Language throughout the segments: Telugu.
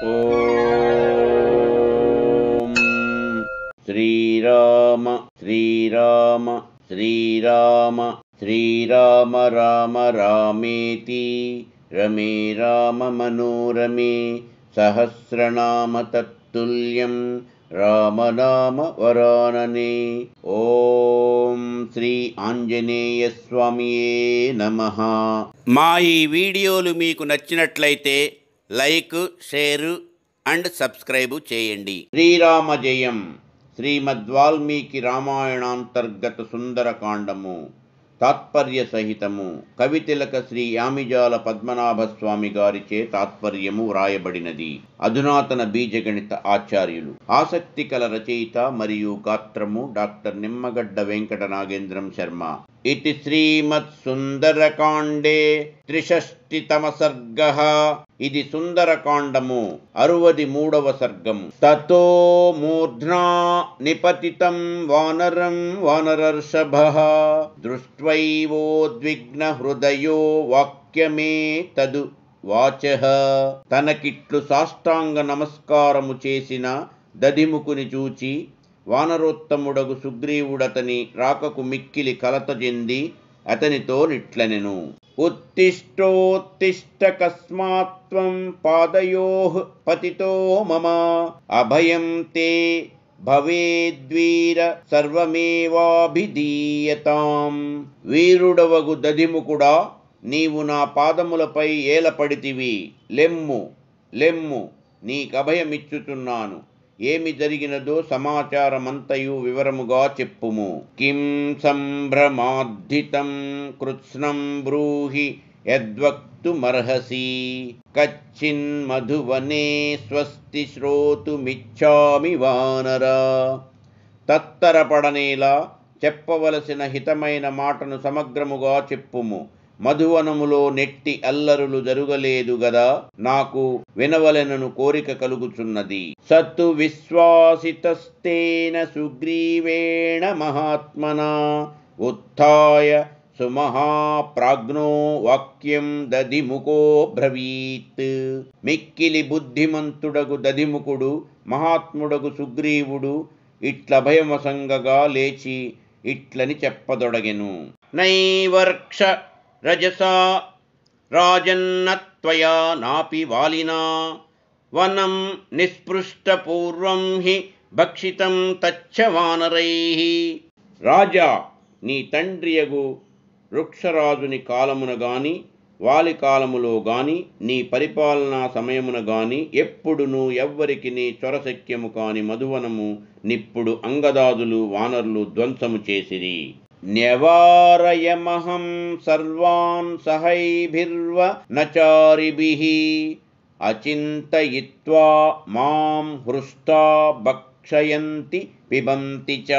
ఓం శ్రీరామ శ్రీరామ శ్రీరామ శ్రీరామ రామ రామేతి రమే రామ మనోరమే సహస్రనామ తత్తుల్యం రామనామ వరాననే. ఓం శ్రీ ఆంజనేయ స్వామియే నమః. మా ఈ వీడియోలు మీకు నచ్చినట్లయితే లైక్, షేరు అండ్ సబ్స్క్రైబ్ చేయండి. శ్రీరామ జయం. శ్రీమద్వాల్మీకి రామాయణాంతర్గత సుందరకాండము తాత్పర్య సహితము కవితిలక శ్రీ యామిజాల పద్మనాభస్వామి గారిచే తాత్పర్యము వ్రాయబడినది. అధునాతన బీజగణిత ఆచార్యులు, ఆసక్తి కల రచయిత మరియు గాత్రము డాక్టర్ నిమ్మగడ్డ వెంకట నాగేంద్రం శర్మ. ఇతి శ్రీమత్ సుందరకాండే 63తమ సర్గః. ఇది సుందరకాండము 63వ సర్గము. తతో మూర్ధ్నా నిపతితం వానరం వానరర్షభః దృష్ట్వైవోద్విగ్న హృదయో వాక్యమే తదు వాచః. తనకిట్లు సాష్టాంగ నమస్కారము చేసిన దధిముకుని చూచి వానరోత్తముడగు సుగ్రీవుడతని రాకకు మిక్కిలి కలత చెంది అతనితో నిట్లనెను. ఉత్తిష్టోత్తిష్ట కస్మాత్వం పాదయోః పతితో మమ అభయం తే భవేద్వీర సర్వమేవాభిధీయతాం. వీరుడవగు దధిముకుడా, నీవు నా పాదములపై ఏలపడితివి. లెమ్ము లెమ్ము, నీకభయమిచ్చుచున్నాను. ఏమి జరిగినదో సమాచారమంతయు వివరముగా చెప్పుము. కిం సంభ్రమాద్ధితం కృత్స్నం బ్రూహి యద్వక్తుమర్హసి. కచ్చిన్మధువనే స్వస్తి శ్రోతుమిచ్చామి వానరా. తత్తరపడనేలా చెప్పవలసిన హితమైన మాటను సమగ్రముగా చెప్పుము. మధువనములో నెట్టి అల్లరులు జరుగలేదు గదా, నాకు వినవలెనను కోరిక కలుగుచున్నది. సత్తు విశ్వాసితస్తేన సుగ్రీవేణ మహాత్మనా ఉత్థాయ సుమహాప్రాజ్ఞో వాక్యం దధిముఖో బ్రవీత్. మిక్కిలి బుద్ధిమంతుడగు దధిముఖుడు మహాత్ముడగు సుగ్రీవుడు ఇట్లభయమసంగగా లేచి ఇట్లని చెప్పదొడగెను. నైవర్క్ష రజసా రాజన్నత్వయా నాపి వాలినా వనం నిస్పృష్టపూర్వం హి భక్షితం తచ్చ వానరైః. రాజా, నీ తండ్రియగు వృక్షరాజుని కాలమున గాని వాలి కాలములో గాని నీ పరిపాలనా సమయమున గాని ఎప్పుడునూ ఎవ్వరికి నీ చొరశక్యము కాని మధువనము నిప్పుడు అంగదాదులు వానరులు ధ్వంసము చేసిరి. న్యవారయమహం సర్వాన్ సహైభిర్వ నచారిభిః అచింతయిత్వా మాం హృష్టా భక్షయంతి పిబంతి చ.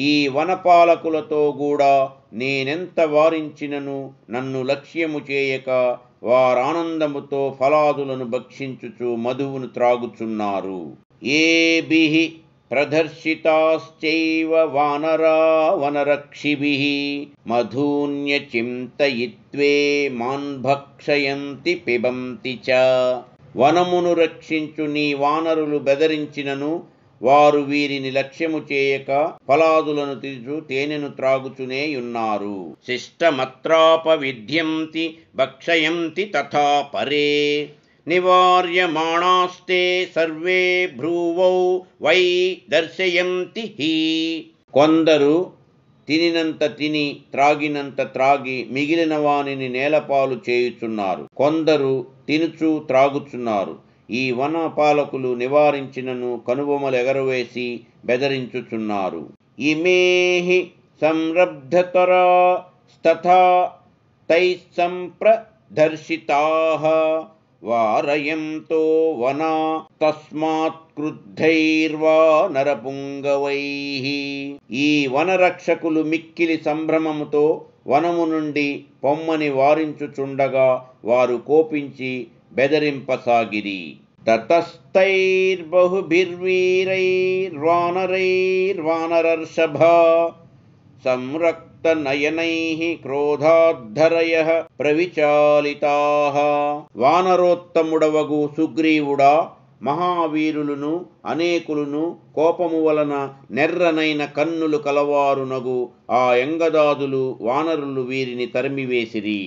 ఈ వనపాలకులతో కూడా నేనెంత వారించినను నన్ను లక్ష్యము చేయక వారానందముతో ఫలాదులను భక్షించుచు మధువును త్రాగుచున్నారు. ఏభిః ప్రదర్శితాశ్చైవ వానరా వనరక్షిభిః మధూన్యచింతయిత్వే మాన్ భక్షయంతి పిబంతి చ. వనమును రక్షించు నీ వానరులు బెదరించినను వారు వీరిని లక్ష్యము చేయక ఫలాదులను తిరుచు తేనెను త్రాగుచునేయున్నారు. శిష్టమత్రాపవిధ్యంతి భక్షయంతి తథా పరే నివార్యమాణాస్తే సర్వే భ్రువౌ వై దర్శయంతి హి. కొందరు తినినంత తిని త్రాగినంత త్రాగి మిగిలిన వానిని నేలపాలు చేయుచున్నారు. కొందరు తినుచు త్రాగుచున్నారు. ఈ వనపాలకులు నివారించినను కనుబొమలు ఎగరవేసి బెదరించుచున్నారు. ఇమేహి సంరబ్ధతరా తథా తైః సంప్రదర్శితాః వారయంతో వనా తస్మాత్ క్రుద్ధైర్వా నరపుంగవైః. ఈ వనరక్షకులు మిక్కిలి సంభ్రమముతో వనము నుండి పొమ్మని వారించుచుండగా వారు కోపించి బెదరింపసాగిరి. తతస్తైర్బహుభిర్వీరైర్వానరైర్వానరర్షభా సంరక్తనయనైః క్రోధాద్ధరయః ప్రవిచాలితాః. వానరోత్తముడవగు సుగ్రీవుడా, మహావీరులను అనేకులను కోపము వలన నెర్రనైన కన్నులు కలవారునగు ఆ యంగదాదులు వానరులు వీరిని తరిమివేసిరి.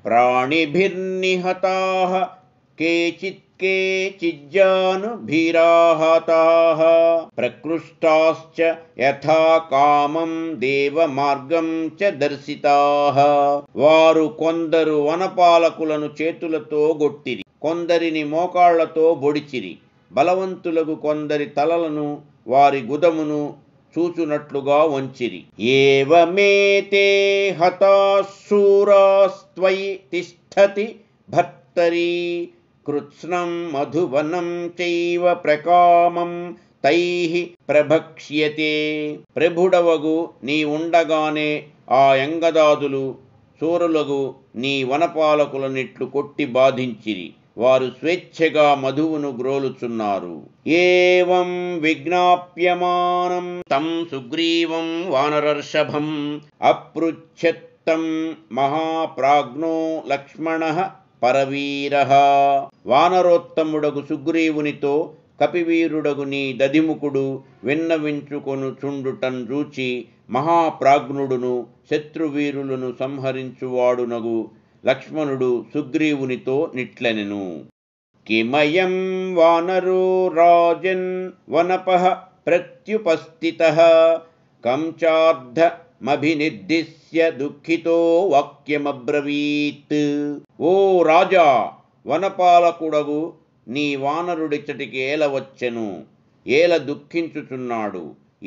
ప్రాణిభిర్నిహతాః కేచిజ్జానుభిరాహతాః ప్రకృష్టాశ్చ యథా కామం దేవమార్గం చ దర్శితాః. వారు కొందరు వనపాలకులను చేతులతో గొట్టిరి, కొందరిని మోకాళ్లతో బొడిచిరి, బలవంతులకు కొందరి తలలను వారి గుదమును చూచునట్లుగా వంచిరి. ఏవమేతే హతాశూరాస్త్వయి తిష్ఠతి భర్తరీ కృత్స్నం మధువనం చైవ ప్రకామం తైః ప్రభక్ష్యతే. ప్రభుడవగు నీ ఉండగానే ఆ యంగదాదులు శూరులగు నీ వనపాలకులనిట్లు కొట్టి బాధించిరి, వారు స్వేచ్ఛగా మధువును గ్రోలుచున్నారు. ఏవం విజ్ఞాప్యమానం తం సుగ్రీవం వానరర్షభం అపృచ్ఛత్తం మహాప్రాజ్ఞో లక్ష్మణః పరవీరః. వానరోత్తముడగు సుగ్రీవునితో కపివీరుడగు నీ దధిముఖుడు విన్నవించుకొనుచుండుటన్ చూచి మహాప్రాజ్ఞుడును శత్రువీరులను సంహరించువాడునగు లక్ష్మణుడు సుగ్రీవునితో నిట్లనెను. కిమయం వానరో రాజన్ వనపః ప్రత్యుపస్థితః కంచార్థమభినిర్దిశ్య దుఃఖితో వాక్యమబ్రవీత్. ఓ రాజా, వనపాలకుడగు నీ వానరుడిచ్చటికి ఏల వచ్చెను, ఏల దుఃఖించుచున్నాడు,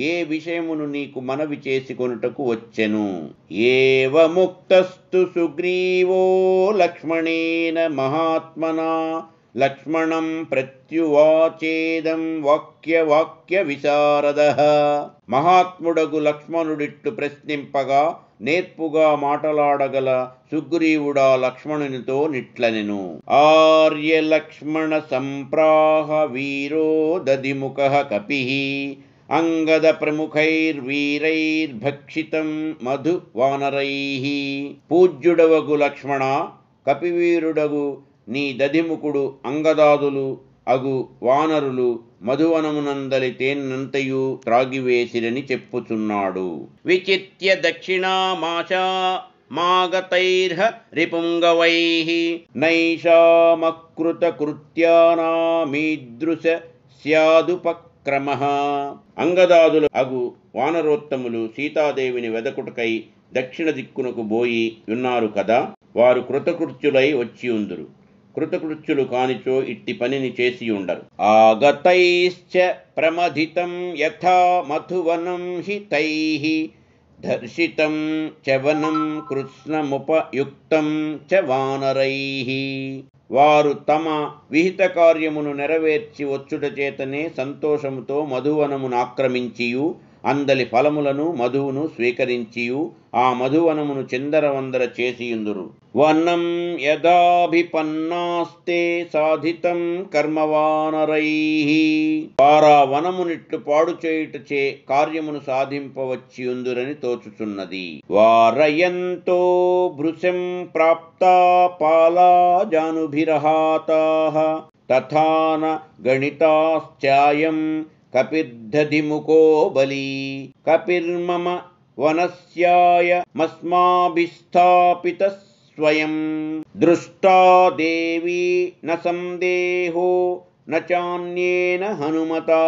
ఏ విషయమును నీకు మనవి చేసుకొనుటకు వచ్చెను. ఏవముక్తస్తు సుగ్రీవో లక్ష్మణేన మహాత్మనా లక్ష్మణం ప్రత్యువాచేదం వాక్య విశారదః. మహాత్ముడగు లక్ష్మణుడిట్లు ప్రశ్నింపగా నేర్పుగా మాటలాడగల సుగ్రీవుడా లక్ష్మణునితో నిట్లనెను. ఆర్య లక్ష్మణ సంప్రాహ వీరో దధిముఖః కపిః అంగద ప్రముఖైర్వీరైర్భక్షితం మధు వానరైః. పూజ్యుడవగు లక్ష్మణ, కపివీరుడగు నీ దధిముఖుడు అంగదాదులు అగు వానరులు మధువనమునందలి తేనంతయు త్రాగివేసిరని చెప్పుచున్నాడు. విచిత్య దక్షిణామాశా మాగతైర్హ రిపుంగవైః నైషామకృత కృత్యానామీదృశ స్యాదుపక్రమః. అంగదాదులు అగు వానరోత్తములు సీతాదేవిని వెదకుటకై దక్షిణ దిక్కునకు బోయి ఉన్నారు కదా, వారు కృతకృత్యులై వచ్చియుందురు. కృతకృత్యులు కానిచో ఇట్టి పనిని చేసి ఉండరు. ఆగతైశ్చ ప్రమథితం యథా మధువనం హి తైః దర్శితం చ వనం కృత్స్నముపయుక్తం చ వానరైః. వారు తమ విహిత కార్యమును నెరవేర్చి వచ్చుట చేతనే సంతోషముతో మధువనమును ఆక్రమించియు అందలి ఫలములను మధువును స్వీకరించియు ఆ మధువనమును చిందరవందర చేసియుందురు. వనం యదాభిపన్నాస్తే సాధితం కర్మవానరైః. వారా వనమునిట్లు పాడు చేయుటచే కార్యమును సాధింపవచ్చియుందురని తోచుచున్నది. వారయంతో భృశం ప్రాప్తా పాలా జానుభిరహాతాః తథాన గణితాశ్చాయం కపిర్దధిముఖో బలీ. కపిర్మమ వనస్యాయ మస్మాభిస్థాపిత స్వయం దృష్టా దేవీ న సందేహో న చాన్యేన హనుమతా.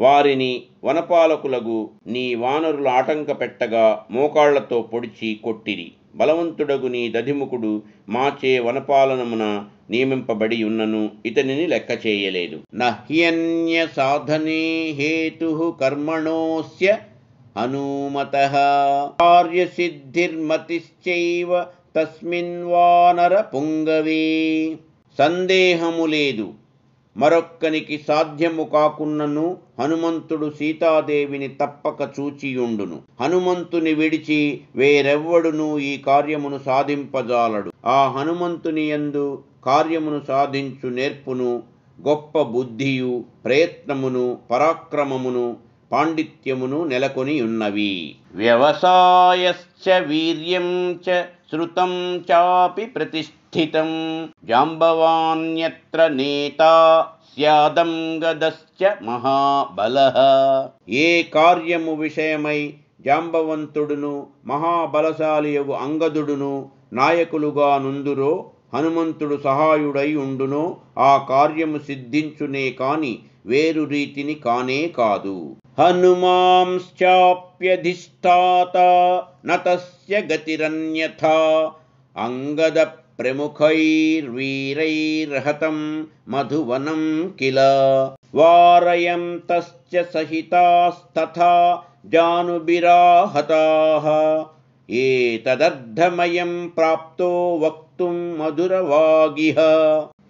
వారిని వనపాలకులగు నీ వానరులు ఆటంక పెట్టగా మోకాళ్లతో పొడిచి కొట్టిరి. బలవంతుడగు నీ దధిముఖుడు మాచే వనపాలనమున నియమింపబడి ఉన్నను ఇతనిని లెక్క చేయలేదు. నహ్యన్య సాధనే హేతుః కర్మణోస్య హనుమతః కార్యసిద్ధిర్మతిశ్చైవ తస్మిన్ వానర పుంగవే. సందేహము లేదు, మరొక్కనికి సాధ్యము కాకున్నను హనుమంతుడు సీతాదేవిని తప్పక చూచియుండును. హనుమంతుని విడిచి వేరెవ్వడును ఈ కార్యమును సాధింపజాలడు. ఆ హనుమంతుని యందు కార్యమును సాధించు నేర్పును, గొప్ప బుద్ధియు, ప్రయత్నమును, పరాక్రమమును, పాండిత్యమును నెలకొని ఉన్నవి. వ్యవసాయశ్చ వీర్యం చ श्रुतं चापि प्रतिष्ठितं जाम्बवान्यत्र नेता స్యాదంగదశ్చ మహాబలః. ఏ కార్యము విషయమై జాంబవంతుడును మహాబలశాలియగు అంగదుడును నాయకులుగా నుందురో హనుమంతుడు సహాయుడై ఉండునో ఆ కార్యము సిద్ధించునే కాని వేరు రీతిని కానే కాదు. హనుమాంశ్చాప్యధిష్ఠాత నతస్య గతిరన్యథా అంగద ప్రముఖైర్వీరైర్హతం మధువనం కిల వారయంతశ్చ సహితాస్తథా జానుభిరాహతాః ఏతదర్థమయం ప్రాప్తో వక్తుం మధురవాగిహ.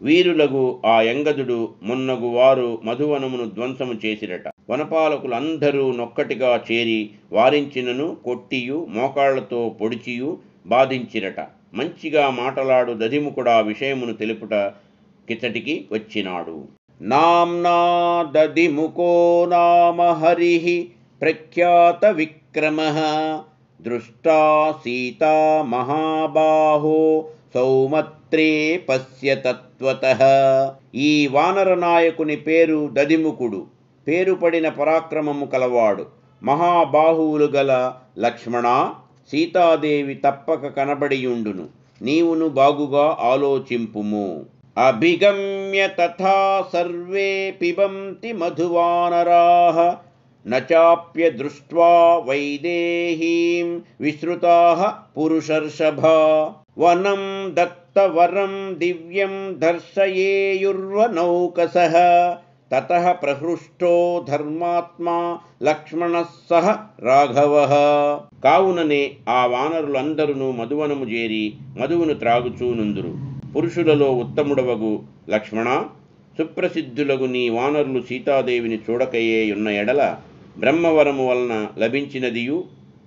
వీరులగు ఆ యంగదుడు మున్నగు వారు మధువనమును ధ్వంసము చేసిరట. వనపాలకులందరూ నొక్కటిగా చేరి వారించినను కొట్టియు మోకాళ్లతో పొడిచియు బాధించిరట. మంచిగా మాటలాడు దధిముకుడా విషయమును తెలుపుట కిచటికి వచ్చినాడు. నామ్నా దధిముఖో నామ హరిః ప్రఖ్యాత విక్రమః దృష్టా సీతా మహాబాహో సౌమత్రే పశ్య తత్వతః. ఈ వానర నాయకుని పేరు దధిముఖుడు. పేరుపడిన పరాక్రమము కలవాడు. మహాబాహువులు గల లక్ష్మణ, సీతాదేవి తప్పక కనబడియుండును. నీవును బాగుగా ఆలోచింపుము. అభిగమ్య తథా సర్వే పిబంతి మధువానరాః నచాప్య దృష్ట్వా వైదేహీం విశ్రుతాః పురుషర్షభా వనం దత్తవరం దివ్యం దర్శయేయుర్వనౌకసః తతః ప్రహృష్టో ధర్మాత్మా లక్ష్మణః సహ రాఘవః. కావుననే ఆ వానరులందరూ మధువనము చేరి మధువును త్రాగుచూనుందురు. పురుషులలో ఉత్తముడవగు లక్ష్మణ, సుప్రసిద్ధులగు నీ వానరులు సీతాదేవిని చూడకయే ఉన్న ఎడల బ్రహ్మవరము వలన లభించినదియు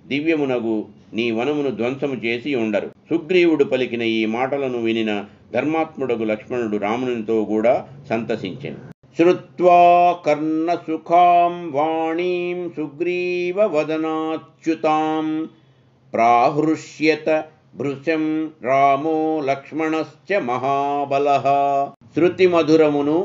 దివ్యమునగు నీ వనమును ధ్వంసము చేసి ఉండరు. సుగ్రీవుడు పలికిన ఈ మాటలను వినిన ధర్మాత్ముడగు లక్ష్మణుడు రామునితో కూడా సంతసించెను. శ్రుత్వా కర్ణసుఖాం వాణీం సుగ్రీవ వదనాచ్యుతాం ప్రాహృష్యత భృశం రామో లక్ష్మణశ్చ మహాబలః. శృతి మధురమును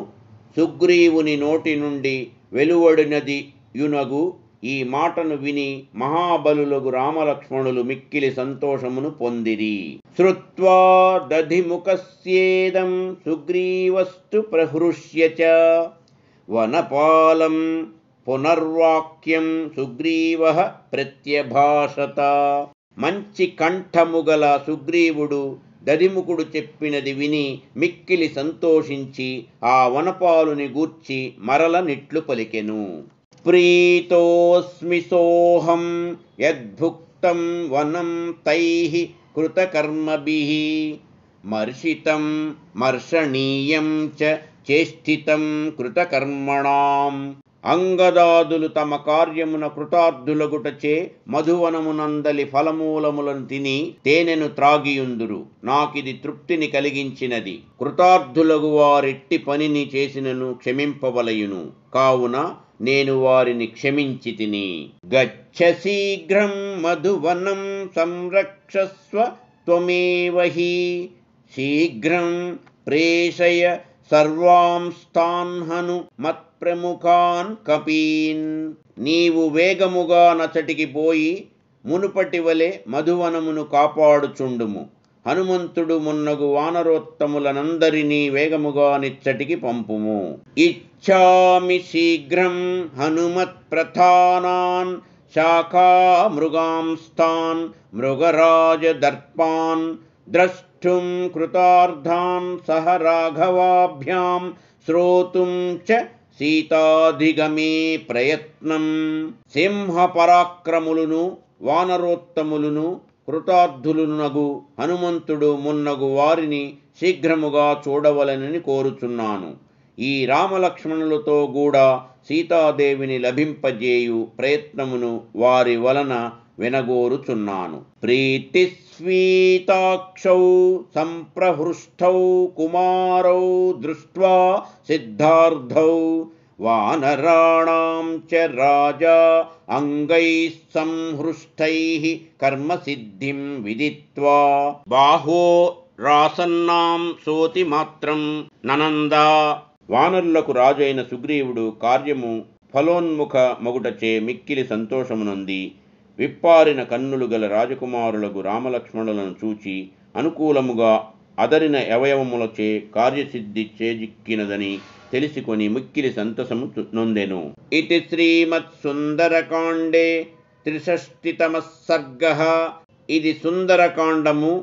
సుగ్రీవుని నోటి నుండి వెలువడినది యునగు ఈ మాటను విని మహాబలులగు రామలక్ష్మణులు మిక్కిలి సంతోషమును పొందిరి. శ్రుత్వా దధిముఖస్యేదం సుగ్రీవస్తు ప్రహృష్య చ వనపాలం పునర్వాక్యం సుగ్రీవః ప్రత్యభాషత. మంచి కంఠముగల సుగ్రీవుడు దధిముఖుడు చెప్పినది విని మిక్కిలి సంతోషించి ఆ వనపాలుని గూర్చి మరల నిట్లు పలికెను. ప్రీతోస్మి సోహం యద్భుక్తం వనం తైః కృతకర్మభిః మర్షితం మర్షణీయం చ చేష్టితం కృతకర్మణాం. అంగదాదులు తమ కార్యమున కృతార్థులగుటచే మధువనమునందలి ఫలమూలములను తిని తేనెను త్రాగియుందురు. నాకిది తృప్తిని కలిగించినది. కృతార్థులగు వారెట్టి పనిని చేసినను క్షమింపవలయును. కావున నేను వారిని క్షమించి తిని. గచ్చ శీఘ్రం మధువనం సంరక్షస్వ త్వమేవ హి శీఘ్రం ప్రేషయ సర్వాంస్తాన్ హను మత్ప్రముఖాన్ కపీన్. నీవు వేగముగా నచటికి పోయి మునుపటి వలె మధువనమును కాపాడుచుండుము. హనుమంతుడు మున్నగు వానరోత్తములనందరినీ వేగముగా నిచ్చటికి పంపుము. ఇచ్ఛామి శీఘ్రం హనుమత్ ప్రధానాన్ శాఖా మృగాంస్తాన్ మృగరాజ దర్పాన్ ద్రష్టుం కృతార్థాన్ సహ రాఘవాభ్యాం శ్రోతుం చ సీతాధిగమే ప్రయత్నం. సింహ పరాక్రములును వానరోత్తములును కృతార్థులునగు హనుమంతుడు మున్నగు వారిని శీఘ్రముగా చూడవలనని కోరుచున్నాను. ఈ రామలక్ష్మణులతో కూడా సీతాదేవిని లభింపజేయు ప్రయత్నమును వారి వలన వినగోరుచున్నాను. ప్రీతిస్వీతాక్షౌ సంప్రహృష్టౌ కుమారౌ దృష్ట్వా సిద్ధార్థౌ వానరాణాం చ రాజా అంగైః సంహృష్టైః కర్మసిద్ధిం విదిత్వా బాహో రాసన్నాం సోతి మాత్రం ననందా. వానరులకు రాజైన సుగ్రీవుడు కార్యము ఫలోన్ముఖ మగుటచే మిక్కిలి సంతోషమునంది విప్పారిన కన్నులు గల రాజకుమారులకు రామలక్ష్మణులను చూచి అనుకూలముగా అదరిన అవయవములచే కార్యసిద్ధి చేజిక్కినదని తెలిసికొని మిక్కిలి సంతసము నొందెను. ఇది శ్రీమత్సుందరకాండే 63వ సర్గః. ఇది సుందరకాండము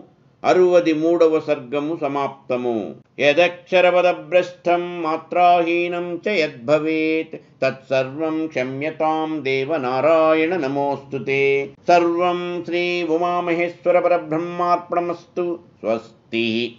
63వ సర్గము సమాప్తము. యదక్షరపదభ్రష్టం మాత్రాహీనం చ యద్భవేత్ తత్సర్వం క్షమ్యతాం దేవనారాయణ నమోస్తుతే. సర్వం శ్రీ ఉమామహేశ్వర పరబ్రహ్మార్పణమస్తు. స్వస్తి.